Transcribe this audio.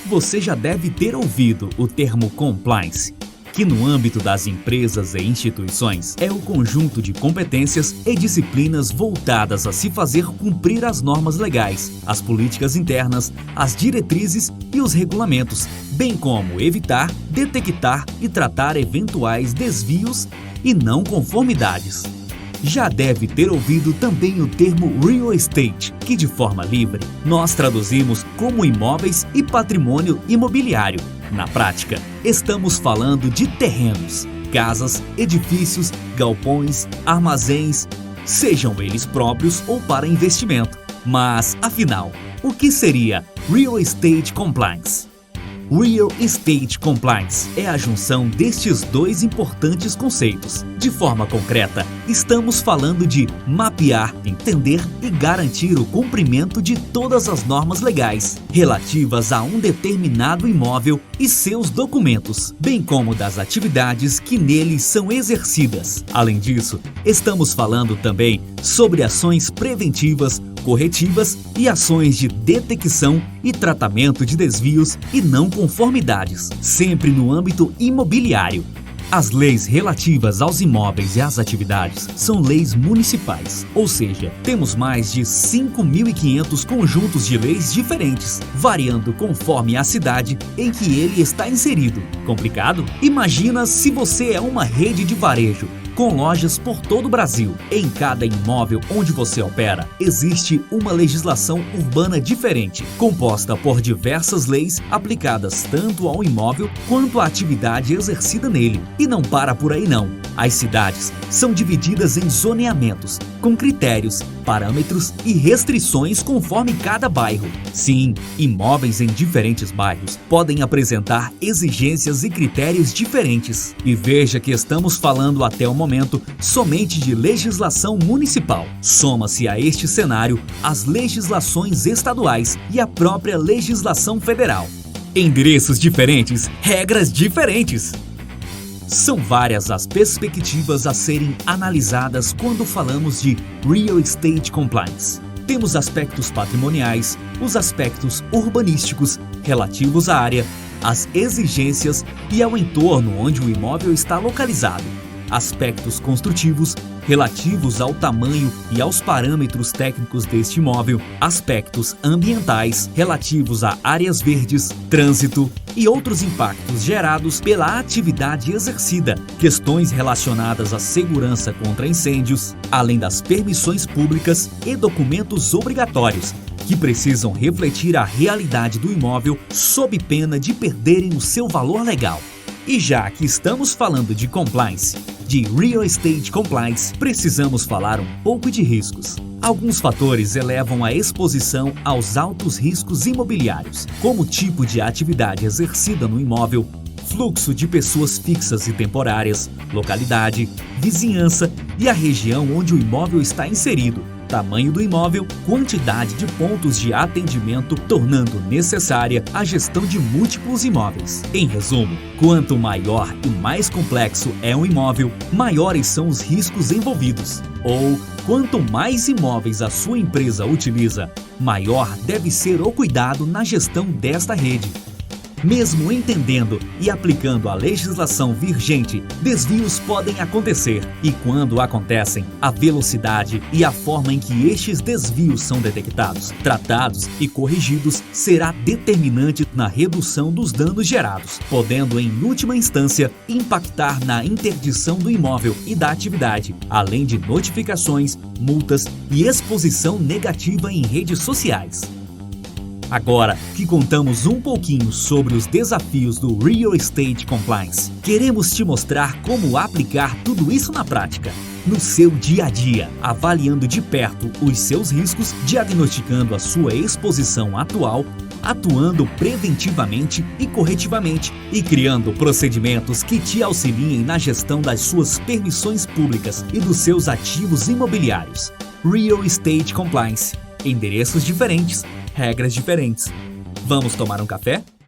Você já deve ter ouvido o termo compliance, que no âmbito das empresas e instituições é o conjunto de competências e disciplinas voltadas a se fazer cumprir as normas legais, as políticas internas, as diretrizes e os regulamentos, bem como evitar, detectar e tratar eventuais desvios e não conformidades. Já deve ter ouvido também o termo real estate, que de forma livre nós traduzimos como imóveis e patrimônio imobiliário. Na prática, estamos falando de terrenos, casas, edifícios, galpões, armazéns, sejam eles próprios ou para investimento. Mas, afinal, o que seria Real Estate Compliance? Real Estate Compliance é a junção destes dois importantes conceitos. De forma concreta, estamos falando de mapear, entender e garantir o cumprimento de todas as normas legais relativas a um determinado imóvel e seus documentos, bem como das atividades que neles são exercidas. Além disso, estamos falando também sobre ações preventivas, corretivas e ações de detecção e tratamento de desvios e não conformidades, sempre no âmbito imobiliário. As leis relativas aos imóveis e às atividades são leis municipais, ou seja, temos mais de 5.500 conjuntos de leis diferentes, variando conforme a cidade em que ele está inserido. Complicado? Imagina se você é uma rede de varejo com lojas por todo o Brasil. Em cada imóvel onde você opera, existe uma legislação urbana diferente, composta por diversas leis aplicadas tanto ao imóvel quanto à atividade exercida nele. E não para por aí não. As cidades são divididas em zoneamentos, com critérios, parâmetros e restrições conforme cada bairro. Sim, imóveis em diferentes bairros podem apresentar exigências e critérios diferentes. E veja que estamos falando até o momento somente de legislação municipal. Soma-se a este cenário as legislações estaduais e a própria legislação federal. Endereços diferentes, regras diferentes. São várias as perspectivas a serem analisadas quando falamos de Real Estate Compliance. Temos aspectos patrimoniais, os aspectos urbanísticos relativos à área, as exigências e ao entorno onde o imóvel está localizado, aspectos construtivos relativos ao tamanho e aos parâmetros técnicos deste imóvel, aspectos ambientais relativos a áreas verdes, trânsito e outros impactos gerados pela atividade exercida, questões relacionadas à segurança contra incêndios, além das permissões públicas e documentos obrigatórios, que precisam refletir a realidade do imóvel sob pena de perderem o seu valor legal. E já que estamos falando de compliance, de Real Estate Compliance, precisamos falar um pouco de riscos. Alguns fatores elevam a exposição aos altos riscos imobiliários, como o tipo de atividade exercida no imóvel, fluxo de pessoas fixas e temporárias, localidade, vizinhança e a região onde o imóvel está inserido, tamanho do imóvel, quantidade de pontos de atendimento, tornando necessária a gestão de múltiplos imóveis. Em resumo, quanto maior e mais complexo é um imóvel, maiores são os riscos envolvidos. Ou, quanto mais imóveis a sua empresa utiliza, maior deve ser o cuidado na gestão desta rede. Mesmo entendendo e aplicando a legislação vigente, desvios podem acontecer e, quando acontecem, a velocidade e a forma em que estes desvios são detectados, tratados e corrigidos será determinante na redução dos danos gerados, podendo, em última instância, impactar na interdição do imóvel e da atividade, além de notificações, multas e exposição negativa em redes sociais. Agora que contamos um pouquinho sobre os desafios do Real Estate Compliance, queremos te mostrar como aplicar tudo isso na prática, no seu dia a dia, avaliando de perto os seus riscos, diagnosticando a sua exposição atual, atuando preventivamente e corretivamente e criando procedimentos que te auxiliem na gestão das suas permissões públicas e dos seus ativos imobiliários. Real Estate Compliance. Endereços diferentes, regras diferentes. Vamos tomar um café?